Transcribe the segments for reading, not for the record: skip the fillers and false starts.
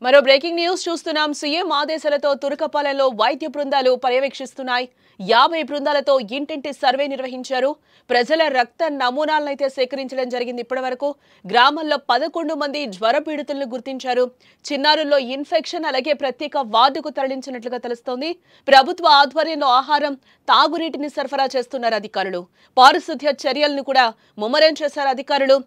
మరో breaking news చూస్తున్నాం. CM ఆదేశాలతో తురకపాలెంలో వైద్య బృందాలు పర్యవేక్షిస్తున్నాయి. 50 బృందాలతో ఇంటింటి సర్వే నిర్వహించారు. ప్రజల రక్త నమూనాలనైతే సేకరించడం జరిగింది. ఇప్పటివరకు గ్రామాల్లో 11 మంది జ్వర పీడితులను గుర్తించారు. చిన్నారుల్లో ఇన్ఫెక్షన్, అలాగే ప్రత్యేక వార్డుకు తరలించినట్లుగా తెలుస్తోంది. ప్రభుత్వ ఆధ్వర్యంలో ఆహారం, తాగునీటిని సరఫరా చేస్తున్నారు అధికారులు. పారిశుద్ధ్య చర్యలను కూడా ముమ్మరం చేశారు అధికారులు.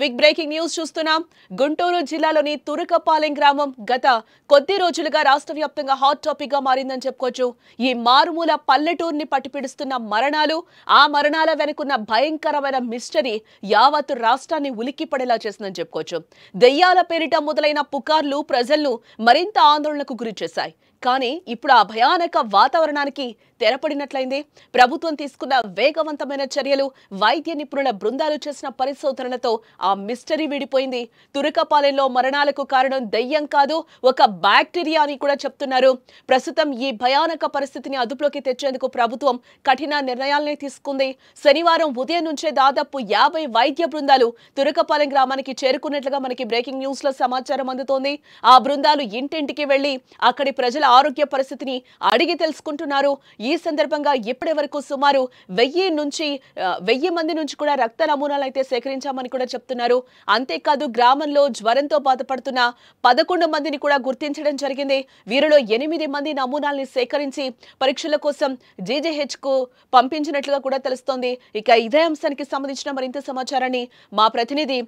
బిగ్ బ్రేకింగ్ న్యూస్ చూస్తున్నాం. గుంటూరు జిల్లాలోని తురకపాలెం గ్రామం గత కొద్ది రోజులుగా రాష్ట్ర వ్యాప్తంగా హాట్ టాపిక్ గా మారిందని చెప్పుకోవచ్చు. ఈ మారుమూల పల్లెటూరుని పట్టిపిడుస్తున్న మరణాలు, ఆ మరణాల వెనుకున్న భయంకరమైన మిస్టరీ యావత్తు రాష్ట్రాన్ని ఉలిక్కిపడేలా చేసిందని చెప్పుకోవచ్చు. దెయ్యాల పేరిట మొదలైన పుకార్లు ప్రజలను మరింత ఆందోళనకు గురి చేశాయి. కానీ ఇప్పుడు ఆ భయానక వాతావరణానికి తెరపడినట్లయింది. ప్రభుత్వం తీసుకున్న వేగవంతమైన చర్యలు, వైద్య నిపుణుల బృందాలు చేసిన పరిశోధనలతో ఆ మిస్టరీ విడిపోయింది. తురకపాలెంలో మరణాలకు కారణం దెయ్యం కాదు, ఒక బ్యాక్టీరియా అని కూడా చెప్తున్నారు. ప్రస్తుతం ఈ భయానక పరిస్థితిని అదుపులోకి తెచ్చేందుకు ప్రభుత్వం కఠిన నిర్ణయాలనే తీసుకుంది. శనివారం ఉదయం నుంచే దాదాపు 50 వైద్య బృందాలు తురకపాలెం గ్రామానికి చేరుకున్నట్లుగా మనకి బ్రేకింగ్ న్యూస్ లో సమాచారం అందుతోంది. ఆ బృందాలు ఇంటింటికి వెళ్లి అక్కడి ప్రజల ఆరోగ్య పరిస్థితిని అడిగి తెలుసుకుంటున్నారు. ఈ సందర్భంగా ఇప్పటి వరకు సుమారు 1000 మంది నుంచి కూడా రక్త నమూనాలు అయితే సేకరించామని కూడా చెప్తున్నారు. అంతేకాదు గ్రామంలో జ్వరంతో బాధపడుతున్న 11 మందిని కూడా గుర్తించడం జరిగింది. వీరిలో 8 మంది నమూనాల్ని సేకరించి పరీక్షల కోసం జీజీహెచ్ కు పంపించినట్లుగా కూడా తెలుస్తోంది. ఇక ఇదే అంశానికి సంబంధించిన మరింత సమాచారాన్ని మా ప్రతినిధి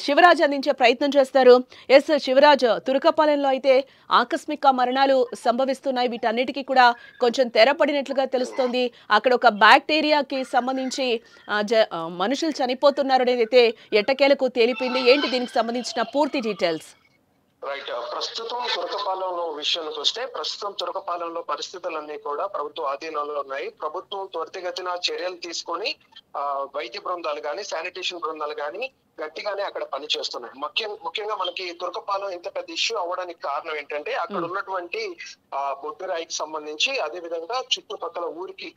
శివరాజ్ అందించే ప్రయత్నం చేస్తారు. శివరాజ్, తురకపాలెంలో అయితే ఆకస్మిక మరణాలు సంభవిస్తున్నాయి. వీటన్నిటికీ కూడా కొంచెం తెరపడినట్లుగా తెలుస్తోంది. అక్కడ ఒక బ్యాక్టీరియాకి సంబంధించి మనుషులు చనిపోతున్నారు అనేది అయితే ఎట్టకేలకు తేలిపోయింది. ఏంటి దీనికి సంబంధించిన పూర్తి డీటెయిల్స్? రైట్. ప్రస్తుతం తురకపాలెంలో విషయానికి వస్తే ప్రస్తుతం తురకపాలెంలో పరిస్థితులన్నీ కూడా ప్రభుత్వ ఆధీనంలో ఉన్నాయి. ప్రభుత్వం త్వరితగతిన చర్యలు తీసుకొని వైద్య బృందాలు గాని, శానిటేషన్ బృందాలు గాని గట్టిగానే అక్కడ పని చేస్తున్నాయి. ముఖ్యంగా మనకి తురకపాలెం ఇంత పెద్ద ఇష్యూ అవ్వడానికి కారణం ఏంటంటే అక్కడ ఉన్నటువంటి బొడ్డురాయికి సంబంధించి, అదే విధంగా చుట్టుపక్కల ఊరికి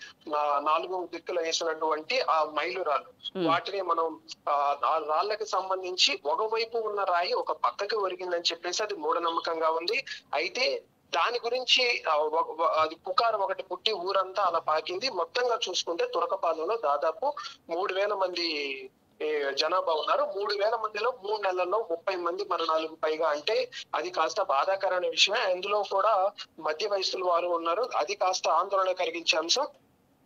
4 దిక్కులు వేసినటువంటి ఆ మైలురాళ్ళు, వాటిని మనం ఆ రాళ్ళకి సంబంధించి ఒకవైపు ఉన్న రాయి ఒక పక్కకి ఒరిగిందని చెప్పేసి అది మూఢనమ్మకంగా ఉంది. అయితే దాని గురించి అది పుకారు ఒకటి పుట్టి ఊరంతా అలా పాకింది. మొత్తంగా చూసుకుంటే తురకపాలెంలో దాదాపు 3000 మంది జనాభా ఉన్నారు. 3000 మందిలో 3 నెలల్లో 30 మంది మరణాలకు పైగా అంటే అది కాస్త బాధాకరమైన విషయమే. అందులో కూడా మధ్య వయసుల వారు ఉన్నారు. అది కాస్త ఆందోళన కలిగించే అంశం.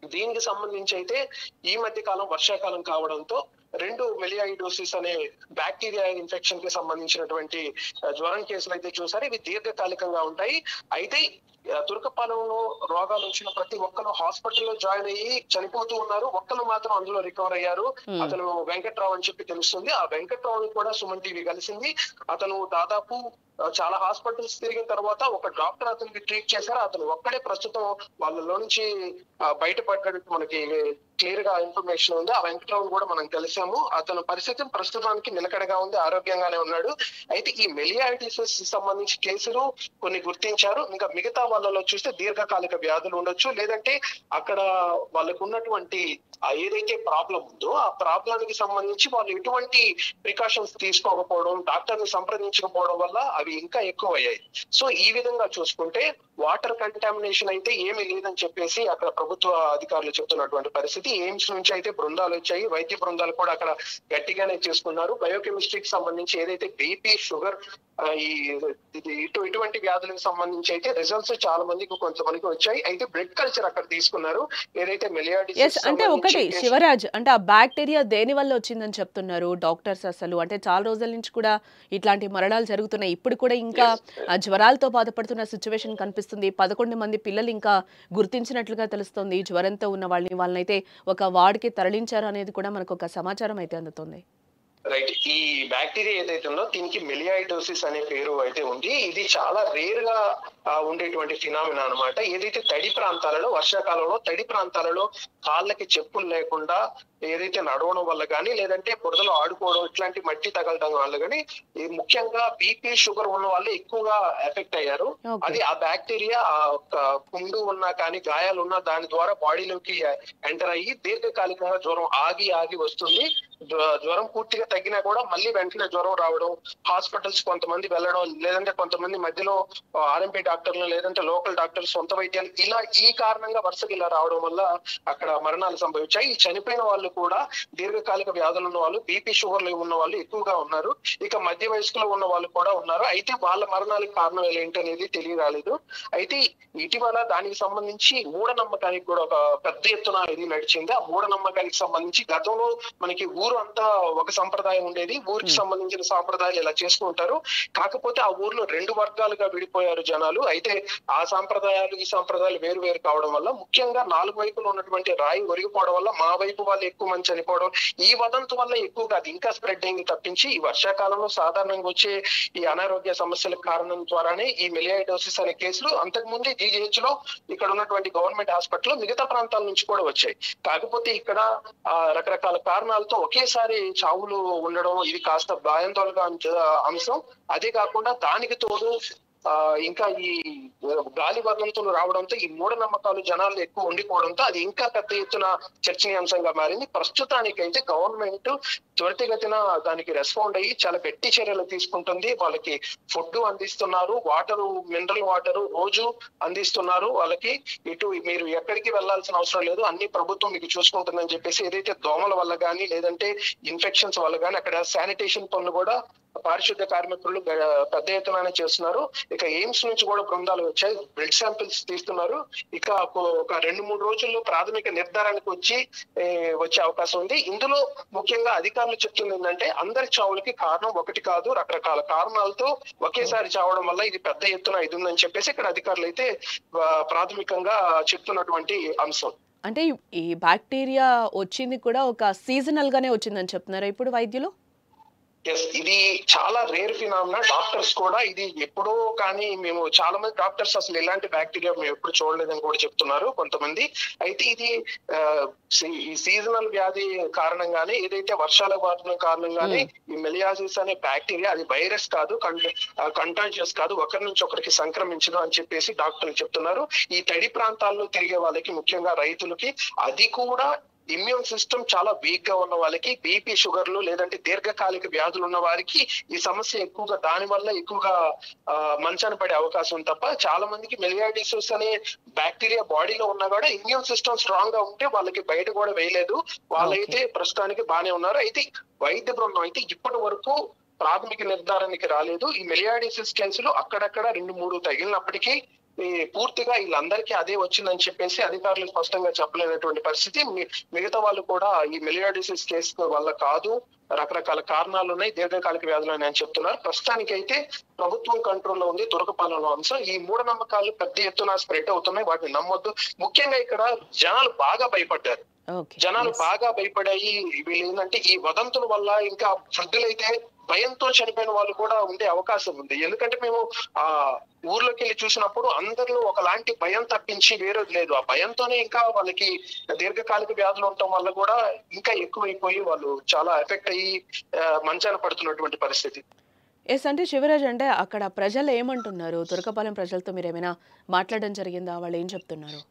దీనికి సంబంధించి అయితే ఈ మధ్య కాలం వర్షాకాలం కావడంతో 2 మెలియాయిడోసిస్ అనే బ్యాక్టీరియా ఇన్ఫెక్షన్ కి సంబంధించినటువంటి జ్వరం కేసులు అయితే చూసారు. ఇవి దీర్ఘకాలికంగా ఉంటాయి. అయితే తురకపాలెంలో రోగాలు వచ్చిన ప్రతి ఒక్కరు హాస్పిటల్లో జాయిన్ అయ్యి చనిపోతూ ఉన్నారు. ఒక్కరు మాత్రం అందులో రికవర్ అయ్యారు. అతను వెంకట్రావు అని చెప్పి తెలుస్తుంది. ఆ వెంకట్రావుని కూడా సుమన్ టీవీ కలిసింది. అతను దాదాపు చాలా హాస్పిటల్స్ తిరిగిన తర్వాత ఒక డాక్టర్ అతనికి ట్రీట్ చేశారు. అతను ఒక్కడే ప్రస్తుతం వాళ్ళలో నుంచి బయటపడ్డట్టు మనకి క్లియర్ గా ఇన్ఫర్మేషన్ ఉంది. ఆ వెంకట్రావుని కూడా మనం కలిసాము. అతని పరిస్థితి ప్రస్తుతానికి నిలకడగా ఉంది, ఆరోగ్యంగానే ఉన్నాడు. అయితే ఈ మెలియాయిటిస్ సంబంధించి కేసులు కొన్ని గుర్తించారు. ఇంకా మిగతా వాళ్ళలో చూస్తే దీర్ఘకాలిక వ్యాధులు ఉండొచ్చు, లేదంటే అక్కడ వాళ్ళకు ఉన్నటువంటి ఏదైతే ప్రాబ్లం ఉందో ఆ ప్రాబ్లానికి సంబంధించి వాళ్ళు ఎటువంటి ప్రికాషన్స్ తీసుకోకపోవడం, డాక్టర్ ని సంప్రదించకపోవడం వల్ల అవి ఇంకా ఎక్కువ అయ్యాయి. సో ఈ విధంగా చూసుకుంటే వాటర్ కంటామినేషన్ అయితే ఏమీ లేదని చెప్పేసి అక్కడ ప్రభుత్వ అధికారులు చెప్తున్నటువంటి పరిస్థితి. ఎయిమ్స్ నుంచి అయితే బృందాలు వచ్చాయి. వైద్య బృందాలు కూడా అక్కడ గట్టిగానే చేసుకున్నారు. బయోకెమిస్ట్రీకి సంబంధించి ఏదైతే బీపీ, షుగర్, ఇటువంటి వ్యాధులకు సంబంధించి అయితే రిజల్ట్స్ చాలా మందికి కొంతమందికి వచ్చాయి. అయితే బ్లడ్ కల్చర్ అక్కడ తీసుకున్నారు. ఏదైతే మెలియాడిస్ అంటే ఒకటి శివరాజ్, అంటే ఆ బ్యాక్టీరియా దేని వల్ల వచ్చిందని చెప్తున్నారు డాక్టర్స్? అసలు అంటే చాలా రోజుల నుంచి కూడా ఇట్లాంటి మరణాలు జరుగుతున్నాయి. ఇప్పుడు కూడా ఇంకా జ్వరాలతో బాధపడుతున్న సిచ్యువేషన్ కనిపిస్తుంది. 11 మంది పిల్లలు ఇంకా గుర్తించినట్లుగా తెలుస్తుంది. జ్వరంతో ఉన్న వాళ్ళనైతే ఒక వార్డుకి తరలించారు అనేది కూడా మనకు ఒక సమాచారం అయితే అందుతుంది. రైట్. ఈ బ్యాక్టీరియా ఏదైతే ఉందో దీనికి మెలియాయిడోసిస్ అనే పేరు అయితే ఉంది. ఇది చాలా రేర్ గా ఉండేటువంటి ఫినామినా అనమాట. ఏదైతే తడి ప్రాంతాలలో, వర్షాకాలంలో తడి ప్రాంతాలలో కాళ్ళకి చెప్పులు లేకుండా ఏదైతే నడవడం వల్ల కానీ, లేదంటే బురదలో ఆడుకోవడం, ఇట్లాంటి మట్టి తగలడం వల్ల కానీ, ముఖ్యంగా బీపీ, షుగర్ ఉన్న వాళ్ళు ఎక్కువగా ఎఫెక్ట్ అయ్యారు. అది ఆ బ్యాక్టీరియా పుండు ఉన్నా కానీ, గాయాలు ఉన్నా దాని ద్వారా బాడీలోకి ఎంటర్ అయ్యి దీర్ఘకాలికంగా జ్వరం ఆగి వస్తుంది. జ్వరం పూర్తిగా తగ్గినా కూడా మళ్ళీ వెంటనే జ్వరం రావడం, హాస్పిటల్స్ కొంతమంది వెళ్ళడం, లేదంటే కొంతమంది మధ్యలో ఆర్ఎంపీ డాక్టర్లు లేదంటే లోకల్ డాక్టర్స్ సొంత వైద్యాలు ఇలా ఈ కారణంగా వరుసగా ఇలా రావడం వల్ల అక్కడ మరణాలు సంభవించాయి. ఈ చనిపోయిన వాళ్ళు కూడా దీర్ఘకాలిక వ్యాధులు ఉన్న వాళ్ళు, బీపీ షుగర్లు ఉన్న వాళ్ళు ఎక్కువగా ఉన్నారు. ఇక మధ్య వయస్కులో ఉన్న వాళ్ళు కూడా ఉన్నారు. అయితే వాళ్ళ మరణాలకు కారణం ఏంటి అనేది తెలియరాలేదు. అయితే ఇటీవల దానికి సంబంధించి మూఢనమ్మకానికి కూడా ఒక పెద్ద ఎత్తున ఇది నడిచింది. ఆ మూఢనమ్మకానికి సంబంధించి గతంలో మనకి ఊరు అంతా ఒక సంప్రదాయం ఉండేది. ఊరికి సంబంధించిన సాంప్రదాయాలు ఇలా చేసుకుంటారు. కాకపోతే ఆ ఊర్లో 2 వర్గాలుగా విడిపోయారు జనాలు. అయితే ఆ సాంప్రదాయాలు ఈ సాంప్రదాయాలు వేరు వేరు కావడం వల్ల ముఖ్యంగా 4 వైపులు ఉన్నటువంటి రాయి ఒరిగిపోవడం వల్ల మా వైపు వాళ్ళు ఎక్కువ మంది చనిపోవడం, ఈ వదంతు వల్ల ఎక్కువగా అది ఇంకా స్ప్రెడ్ అయింది తప్పించి ఈ వర్షాకాలంలో సాధారణంగా వచ్చే ఈ అనారోగ్య సమస్యల కారణం ద్వారానే ఈ మెలియాయిడోసిస్ అనే కేసులు అంతకుముందే జీజీహెచ్ లో ఇక్కడ ఉన్నటువంటి గవర్నమెంట్ హాస్పిటల్ మిగతా ప్రాంతాల నుంచి కూడా వచ్చాయి. కాకపోతే ఇక్కడ రకరకాల కారణాలతో ఒకేసారి చావులు ఉండడం ఇది కాస్త భయాందోళనగా అంశం. అదే కాకుండా దానికి తోడు ఇంకా ఈ గాలి వదంతులు రావడంతో ఈ మూఢనమ్మకాలు జనాలు ఎక్కువ ఉండిపోవడంతో అది ఇంకా పెద్ద ఎత్తున చర్చనీయాంశంగా మారింది. ప్రస్తుతానికైతే గవర్నమెంట్ త్వరితగతిన దానికి రెస్పాండ్ అయ్యి చాలా గట్టి చర్యలు తీసుకుంటుంది. వాళ్ళకి ఫుడ్ అందిస్తున్నారు, వాటరు, మినరల్ వాటర్ రోజు అందిస్తున్నారు. వాళ్ళకి ఇటు మీరు ఎక్కడికి వెళ్లాల్సిన అవసరం లేదు, అన్ని ప్రభుత్వం మీకు చూసుకుంటుందని చెప్పేసి ఏదైతే దోమల వల్ల కానీ లేదంటే ఇన్ఫెక్షన్స్ వల్ల కానీ అక్కడ శానిటేషన్ పనులు కూడా పారిశుద్ధ్య కార్మికులు పెద్ద ఎత్తున చేస్తున్నారు. ఇక ఎయిమ్స్ నుంచి కూడా బృందాలు వచ్చాయి, బ్లడ్ శాంపిల్స్ తీస్తున్నారు. ఇక ఒక 2-3 రోజుల్లో ప్రాథమిక నిర్ధారణకు వచ్చే అవకాశం ఉంది. ఇందులో ముఖ్యంగా అధికారులు చెప్తుంది ఏంటంటే అందరి చావులకి కారణం ఒకటి కాదు, రకరకాల కారణాలతో ఒకేసారి చావడం వల్ల ఇది పెద్ద ఎత్తున ఇది ఉందని చెప్పేసి ఇక్కడ అధికారులు అయితే ప్రాథమికంగా చెప్తున్నటువంటి అంశం. అంటే ఈ బ్యాక్టీరియా వచ్చింది కూడా ఒక సీజనల్ గానే వచ్చిందని చెప్తున్నారా ఇప్పుడు వైద్యులు? ఇది చాలా రేర్ ఫినామినా. డాక్టర్స్ కూడా ఇది ఎప్పుడో కానీ మేము చాలా మంది డాక్టర్స్ అసలు ఇలాంటి బ్యాక్టీరియా మేము ఎప్పుడు చూడలేదని కూడా చెప్తున్నారు కొంతమంది. అయితే ఇది ఈ సీజనల్ వ్యాధి కారణంగానే ఏదైతే వర్షాల కారణంగానే ఈ మెలియాసిస్ అనే బ్యాక్టీరియా అది వైరస్ కాదు, కంటాజియస్ కాదు, ఒకరి నుంచి ఒకరికి సంక్రమించదు అని చెప్పేసి డాక్టర్లు చెప్తున్నారు. ఈ తడి ప్రాంతాల్లో తిరిగే వాళ్ళకి ముఖ్యంగా రైతులకి అది కూడా ఇమ్యూన్ సిస్టమ్ చాలా వీక్ గా ఉన్న వాళ్ళకి, బీపీ షుగర్లు లేదంటే దీర్ఘకాలిక వ్యాధులు ఉన్న వారికి ఈ సమస్య ఎక్కువగా దాని వల్ల ఎక్కువగా మంచాన పడే అవకాశం తప్ప చాలా మందికి మెలియాయిడోసిస్ అనే బ్యాక్టీరియా బాడీలో ఉన్నా కూడా ఇమ్యూన్ సిస్టమ్ స్ట్రాంగ్ గా ఉంటే వాళ్ళకి బయట కూడా వేయలేదు. వాళ్ళైతే ప్రస్తుతానికి బానే ఉన్నారు. అయితే వైద్య బృందం అయితే ఇప్పటి వరకు ప్రాథమిక నిర్ధారణకి రాలేదు. ఈ మెలియాయిడోసిస్ కేసులు అక్కడక్కడ 2-3 తగిలినప్పటికీ పూర్తిగా వీళ్ళందరికీ అదే వచ్చిందని చెప్పేసి అధికారులు స్పష్టంగా చెప్పలేనటువంటి పరిస్థితి. మిగతా వాళ్ళు కూడా ఈ మెలియాయిడోసిస్ కేసు వల్ల కాదు, రకరకాల కారణాలు ఉన్నాయి, దీర్ఘకాలిక వ్యాధులు అని చెప్తున్నారు. ప్రస్తుతానికి అయితే ప్రభుత్వం కంట్రోల్లో ఉంది తురకపాలెంలో అంశం. ఈ మూఢనమ్మకాలు పెద్ద ఎత్తున స్ప్రెడ్ అవుతున్నాయి, వాటిని నమ్మొద్దు. ముఖ్యంగా ఇక్కడ జనాలు బాగా భయపడ్డారు. జనాలు బాగా భయపడాయి. వీళ్ళు ఏంటంటే ఈ వదంతుల వల్ల ఇంకా వృద్ధులైతే భయంతో చనిపోయిన వాళ్ళు కూడా ఉండే అవకాశం ఉంది. ఎందుకంటే మేము ఊర్లోకి వెళ్ళి చూసినప్పుడు అందరిలో ఒకలాంటి భయం తప్పించి వేరేది లేదు. ఆ భయంతోనే ఇంకా వాళ్ళకి దీర్ఘకాలిక వ్యాధులు ఉండటం వల్ల కూడా ఇంకా ఎక్కువైపోయి వాళ్ళు చాలా ఎఫెక్ట్ అయ్యి మంచాన పడుతున్నటువంటి పరిస్థితి. ఎస్ అంటే శివరాజ్, అంటే అక్కడ ప్రజలు ఏమంటున్నారు? తురకపాలెం ప్రజలతో మీరు ఏమైనా మాట్లాడడం జరిగిందా? వాళ్ళు ఏం చెప్తున్నారు?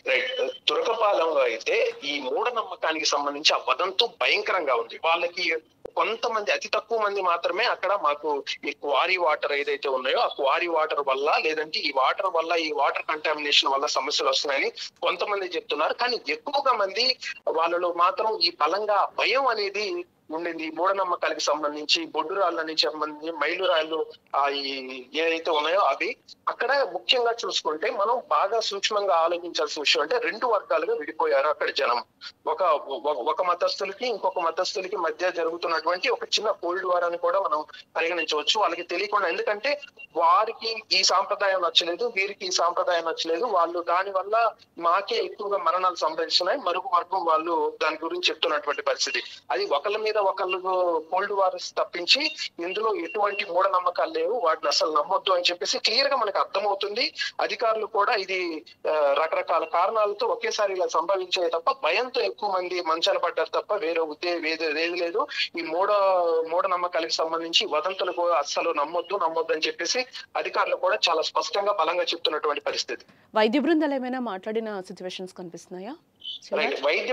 రైట్. తురకపాలెంలో అయితే ఈ మూఢనమ్మకానికి సంబంధించి ఆ వదంతు భయంకరంగా ఉంది. వాళ్ళకి కొంతమంది అతి తక్కువ మంది మాత్రమే అక్కడ మాకు ఈ క్వారీ వాటర్ ఏదైతే ఉన్నాయో ఆ క్వారీ వాటర్ వల్ల లేదంటే ఈ వాటర్ కంటామినేషన్ వల్ల సమస్యలు వస్తున్నాయని కొంతమంది చెప్తున్నారు. కానీ ఎక్కువగా మంది వాళ్ళలో మాత్రం ఈ బలంగా భయం అనేది ఉండింది. మూఢనమ్మకాలకు సంబంధించి బొడ్డురాళ్ళని సంబంధించి మైలురాళ్ళు ఏదైతే ఉన్నాయో అవి అక్కడ ముఖ్యంగా చూసుకుంటే మనం బాగా సూక్ష్మంగా ఆలోచించాల్సిన విషయం అంటే 2 వర్గాలుగా విడిపోయారు అక్కడ జనం. ఒక మతస్థులకి ఇంకొక మతస్థులకి మధ్య జరుగుతున్నటువంటి ఒక చిన్న కోల్డ్ వార్ అని కూడా మనం పరిగణించవచ్చు. వాళ్ళకి తెలియకుండా, ఎందుకంటే వారికి ఈ సాంప్రదాయం నచ్చలేదు, వీరికి ఈ సాంప్రదాయం నచ్చలేదు, వాళ్ళు దాని వల్ల మాకే ఎక్కువగా మరణాలు సంభవిస్తున్నాయి, మరొక వర్గం వాళ్ళు దాని గురించి చెప్తున్నటువంటి పరిస్థితి. అది ఒకళ్ళ మీద ఒకళ్ళు కోల్డ్ వార్స్ తప్పించి ఇందులో ఎటువంటి మూఢనమ్మకాలు లేవు, వాటిని అసలు నమ్మొద్దు అని చెప్పేసి క్లియర్ గా మనకు అర్థమవుతుంది. అధికారులు కూడా ఇది రకరకాల కారణాలతో ఒకేసారి ఇలా సంభవించాయి తప్ప భయంతో ఎక్కువ మంది మంచాన పడ్డారు తప్ప వేరే ఏది లేదు. ఈ మూఢనమ్మకాలకు సంబంధించి వదంతులు కూడా అస్సలు నమ్మొద్దు అని చెప్పేసి అధికారులు కూడా చాలా స్పష్టంగా బలంగా చెప్తున్నటువంటి పరిస్థితి. వైద్య బృందాలు ఏమైనా మాట్లాడిన సిచ్యువేషన్స్ కనిపిస్తున్నాయా? రైట్. వైద్య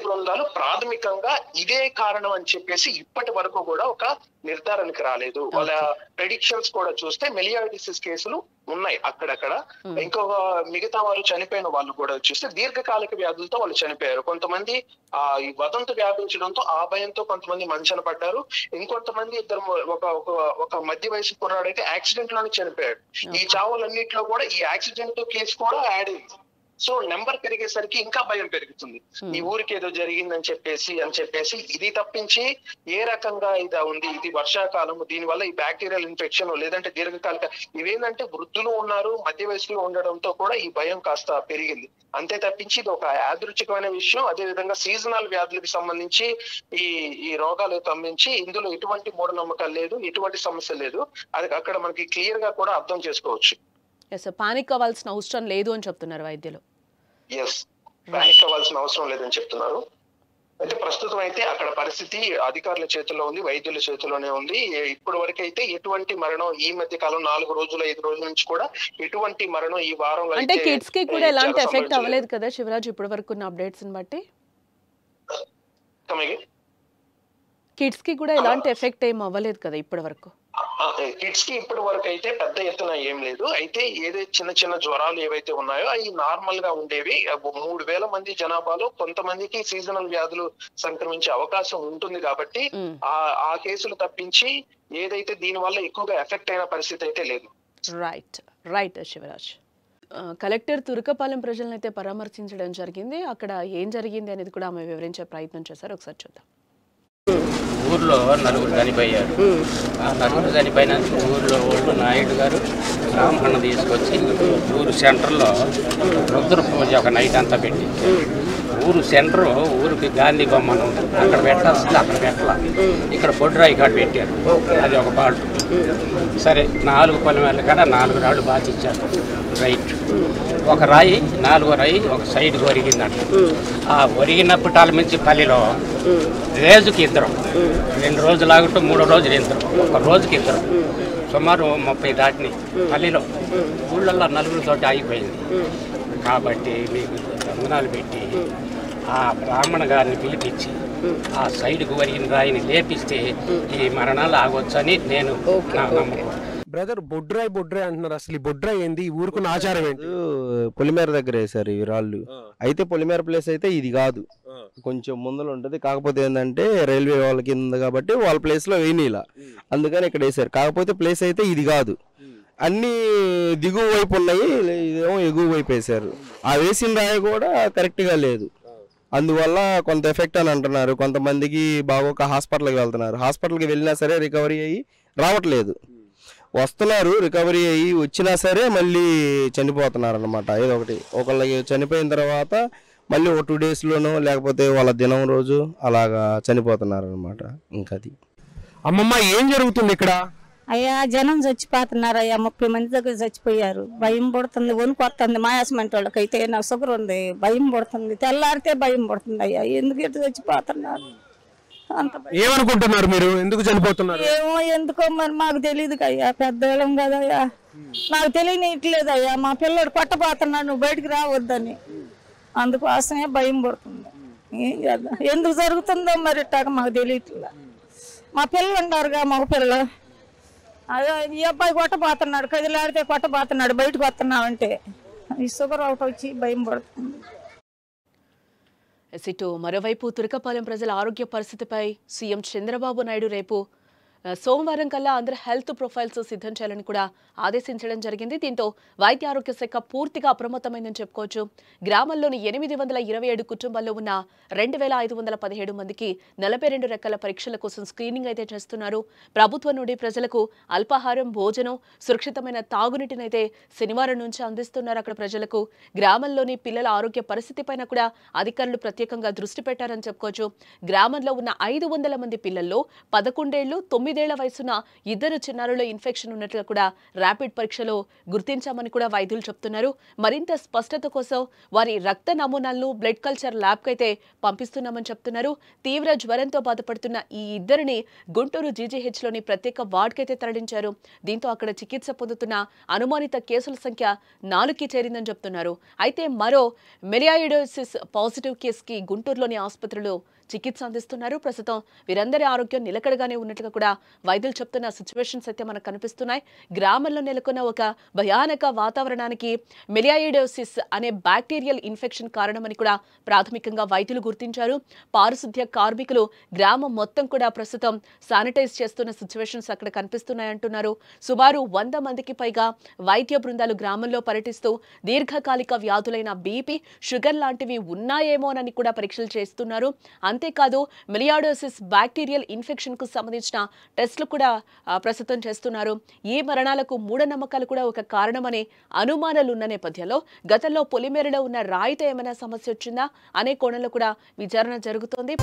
బృందాలు ప్రాథమికంగా ఇదే కారణం అని చెప్పేసి ఇప్పటి వరకు కూడా ఒక నిర్ధారణకి రాలేదు. వాళ్ళ ప్రెడిక్షన్స్ కూడా చూస్తే మెలియాడిసిస్ కేసులు ఉన్నాయి అక్కడక్కడ. ఇంకొక మిగతా వాళ్ళు చనిపోయిన వాళ్ళు కూడా చూస్తే దీర్ఘకాలిక వ్యాధులతో వాళ్ళు చనిపోయారు. కొంతమంది ఈ వదంతు వ్యాపించడంతో ఆ భయంతో కొంతమంది మంచన పడ్డారు. ఇంకొంతమంది ఇద్దరు ఒక మధ్య వయసు కుర్రాడైతే యాక్సిడెంట్ లోనే చనిపోయాడు. ఈ చావులన్నింటిలో కూడా ఈ యాక్సిడెంట్ కేసు కూడా యాడ్ అయింది. సో నెంబర్ పెరిగేసరికి ఇంకా భయం పెరుగుతుంది. ఈ ఊరికి ఏదో జరిగిందని చెప్పేసి ఇది తప్పించి ఏ రకంగా ఇది ఉంది, ఇది వర్షాకాలం, దీనివల్ల ఈ బ్యాక్టీరియల్ ఇన్ఫెక్షన్ లేదంటే దీర్ఘకాలిక ఇవేంటంటే వృద్ధులు ఉన్నారు, మధ్య వయసులో ఉండడంతో కూడా ఈ భయం కాస్త పెరిగింది. అంతే తప్పించి ఇది ఒక యాదృచ్ఛికమైన విషయం. అదే విధంగా సీజనల్ వ్యాధులకు సంబంధించి ఈ రోగాలకు సంబంధించి ఇందులో ఎటువంటి మూఢనమ్మకాలు లేదు, ఎటువంటి సమస్య లేదు. అది అక్కడ మనకి క్లియర్ గా కూడా అర్థం చేసుకోవచ్చు. పానిక్ అవ్వాల్సిన అవసరం లేదు అని చెప్తున్నారు వైద్యులు. పానిక్ అవ్వాల్సిన అవసరం లేదని చెప్తున్నారు. అయితే ప్రస్తుతం అయితే అక్కడ పరిస్థితి అధికారుల చేతుల్లో ఉంది, వైద్యుల చేతిలోనే ఉంది. ఇప్పటి వరకు అయితే ఎటువంటి మరణం ఈ మధ్య కాలం 4 రోజులు 5 రోజుల నుంచి కూడా ఎటువంటి మరణం ఈ వారంలో అంటే కిడ్స్ కి కూడా ఎలాంటి ఎఫెక్ట్ అవ్వలేదు కదా శివరాజ్ ఇప్పటి వరకు ఉన్న అప్డేట్స్ ని బట్టి? కిడ్స్ కి కూడా ఎలాంటి ఎఫెక్ట్ ఏం అవ్వలేదు కదా ఇప్పటి వరకు? కిడ్స్ కి ఇప్పటి వరకు అయితే పెద్ద ఎత్తున ఏం లేదు. అయితే ఏదైతే చిన్న చిన్న ఏవైతే ఉన్నాయో అవి నార్మల్ గా ఉండేవి. 3,000 మంది జనాభాలో కొంతమందికి సీజనల్ వ్యాధులు సంక్రమించే అవకాశం ఉంటుంది కాబట్టి ఆ కేసులు తప్పించి ఏదైతే దీని వల్ల ఎక్కువగా ఎఫెక్ట్ అయిన పరిస్థితి అయితే లేదు. రైట్ శివరాజ్. కలెక్టర్ తురకపాలెం ప్రజలను అయితే పరామర్శించడం జరిగింది. అక్కడ ఏం జరిగింది అనేది కూడా ఆమె వివరించే ప్రయత్నం చేశారు. ఒకసారి చూద్దాం. ఊర్లో 4 చనిపోయారు. ఆ 4 చనిపోయిన ఊర్లో వాళ్ళు నాయుడు గారు బ్రాహ్మణ తీసుకొచ్చి ఊరు సెంటర్లో రుద్ర పూజ ఒక నైట్ అంతా పెట్టి ఊరు సెంటర్ ఊరికి గాంధీ బొమ్మను అక్కడ పెట్టాల్సింది అక్కడ పెట్టాల, ఇక్కడ బొడ్రాయి కాడ పెట్టారు. అది ఒక పాటు. సరే 4 పొలమేళ్ళ కాడ 4 రాళ్ళు బాచిచ్చారు. రైట్. ఒక రాయి 4వ రాయి ఒక సైడ్ ఒరిగిందంట. ఆ ఒరిగినప్పటాల నుంచి పల్లిలో రోజుకి 2, 2 రోజులు ఆగుతూ 3వ రోజులు 2, ఒక రోజుకి 2, సుమారు 30 దాటిని పల్లిలో. ఊళ్ళల్లో 4 తోటి ఆగిపోయింది. కాబట్టి మీకు వందనాలు పెట్టి ఆ బ్రాహ్మణ గారిని పిలిపించి ఆ సైడ్కు ఒరిగిన రాయిని లేపిస్తే ఈ మరణాలు ఆగొచ్చని నేను నా నమ్మకం. బ్రదర్ బొడ్రాయి అంటున్నారు. అసలు ఈ బొడ్రాయి ఏంది? ఈ ఊరుకున్న ఆచారం ఏంటి? పొలిమేర దగ్గర వేసారు ఈ రాళ్ళు. అయితే పొలిమేర ప్లేస్ అయితే ఇది కాదు, కొంచెం ముందర ఉంటది. కాకపోతే ఏంటంటే రైల్వే వాళ్ళ కింద కాబట్టి వాళ్ళ ప్లేస్ లో వేయనీలా, అందుకని ఇక్కడ వేసారు. కాకపోతే ప్లేస్ అయితే ఇది కాదు, అన్ని దిగువ వైపు ఉన్నాయి, ఇదేమో ఎగువ వైపు వేసారు. ఆ వేసిన రాయి కూడా కరెక్ట్ గా లేదు, అందువల్ల కొంత ఎఫెక్ట్ అని అంటున్నారు. కొంతమందికి బాగోక హాస్పిటల్కి వెళ్తున్నారు. హాస్పిటల్కి వెళ్ళినా సరే రికవరీ అయ్యి రావట్లేదు. వస్తున్నారు రికవరీ అయ్యి వచ్చినా సరే మళ్ళీ చనిపోతున్నారు అనమాట. ఏదో ఒకళ్ళకి చనిపోయిన తర్వాత మళ్ళీ ఒక 2 డేస్లోనో లేకపోతే వాళ్ళ దినం రోజు అలాగా చనిపోతున్నారు అనమాట. ఇంకా అది అమ్మమ్మ ఏం జరుగుతుంది ఇక్కడ? అయ్యా జనం చచ్చిపోతున్నారు అయ్యా. 30 మంది దగ్గర చచ్చిపోయారు. భయం పడుతుంది, వణుకు వస్తుంది. మాయాసమంటి వాళ్ళకైతే నాకు షుగర్ ఉంది, భయం పడుతుంది. తెల్లారితే భయం పడుతుంది అయ్యా. ఎందుకు ఇట్లా చచ్చిపోతున్నారు? ఏమనుకుంటున్నారు మీరు? ఎందుకు చనిపోతున్నారు? ఏమో ఎందుకో మరి మాకు తెలియదు అయ్యా, పెద్దవాళ్ళం కదయ్యా. నాకు తెలియనిట్లేదు అయ్యా. మా పిల్లడు కొట్టబోతున్నాడు, నువ్వు బయటికి రావద్దని. అందుకోసమే భయం పడుతుంది. ఏం చేద్దాం, ఎందుకు జరుగుతుందో మరి ఇట్టాక మాకు తెలియట్లే. మా పిల్లలు ఉన్నారుగా, మగ పిల్లలు. అదే ఈ అబ్బాయి కొట్టబోతున్నాడు, కదిలాడితే కొట్టబోతున్నాడు, బయటకు వస్తున్నామంటే ఈ షుగర్ ఒకటి వచ్చి భయం పడుతుంది. ఇటు మరోవైపు తురకపాలెం ప్రజల ఆరోగ్య పరిస్థితిపై సీఎం చంద్రబాబు నాయుడు రేపు సోమవారం కల్లా అందరి హెల్త్ ప్రొఫైల్స్ సిద్ధం చేయాలని కూడా ఆదేశించడం జరిగింది. దీంతో వైద్య ఆరోగ్య శాఖ పూర్తిగా అప్రమత్తమైందని చెప్పుకోవచ్చు. గ్రామంలోని 827 కుటుంబాల్లో ఉన్న 2,517 మందికి 42 రకాల పరీక్షల కోసం స్క్రీనింగ్ అయితే చేస్తున్నారు. ప్రభుత్వం నుండి ప్రజలకు అల్పాహారం, భోజనం, సురక్షితమైన తాగునీటినైతే శనివారం నుంచి అందిస్తున్నారు. అక్కడ ప్రజలకు గ్రామంలోని పిల్లల ఆరోగ్య పరిస్థితిపైన కూడా అధికారులు ప్రత్యేకంగా దృష్టి పెట్టారని చెప్పుకోవచ్చు. గ్రామంలో ఉన్న 500 మంది పిల్లల్లో 11 ఏళ్లు 9 9 ఏళ్ల వయసున్న 2 చిన్నారుల ఇన్ఫెక్షన్ ఉన్నట్లుగా కూడా ర్యాపిడ్ పరీక్షలో గుర్తించామని కూడా వైద్యులు చెప్తున్నారు. మరింత స్పష్టత కోసం వారి రక్త నమూనాలను బ్లడ్ కల్చర్ ల్యాబ్కైతే పంపిస్తున్నామని చెప్తున్నారు. తీవ్ర జ్వరంతో బాధపడుతున్న ఈ ఇద్దరిని గుంటూరు జీజీహెచ్లోని ప్రత్యేక వార్డుకైతే తరలించారు. దీంతో అక్కడ చికిత్స పొందుతున్న అనుమానిత కేసుల సంఖ్య 4కి చేరిందని చెప్తున్నారు. అయితే మరో మెలియాయిడోసిస్ పాజిటివ్ కేసుకి గుంటూరులోని ఆసుపత్రిలో చికిత్స అందిస్తున్నారు. ప్రస్తుతం వీరందరి ఆరోగ్యం నిలకడగానే ఉన్నట్లుగా కూడా వైద్యులు చెప్తున్న సిచ్యువేషన్స్ అయితే మనకు కనిపిస్తున్నాయి. గ్రామంలో నెలకొన్న ఒక భయానక వాతావరణానికి మెలియాయిడోసిస్ అనే బ్యాక్టీరియల్ ఇన్ఫెక్షన్ కారణమని కూడా ప్రాథమికంగా వైద్యులు గుర్తించారు. పారిశుద్ధ్య కార్మికులు గ్రామం మొత్తం కూడా ప్రస్తుతం శానిటైజ్ చేస్తున్న సిచ్యువేషన్స్ అక్కడ కనిపిస్తున్నాయంటున్నారు. సుమారు 100 మందికి పైగా వైద్య బృందాలు గ్రామంలో పర్యటిస్తూ దీర్ఘకాలిక వ్యాధులైన బీపీ, షుగర్ లాంటివి ఉన్నాయేమోనని కూడా పరీక్షలు చేస్తున్నారు. అంతేకాదు మెలియాడోసిస్ బ్యాక్టీరియల్ ఇన్ఫెక్షన్ కు సంబంధించిన టెస్టులు కూడా ప్రస్తుతం చేస్తున్నారు. ఈ మరణాలకు మూఢనమ్మకాలు కూడా ఒక కారణమనే అనుమానాలు ఉన్న నేపథ్యంలో గతంలో పొలిమేరలో ఉన్న రాయితో ఏమైనా సమస్య వచ్చిందా అనే కోణంలో కూడా విచారణ జరుగుతోంది.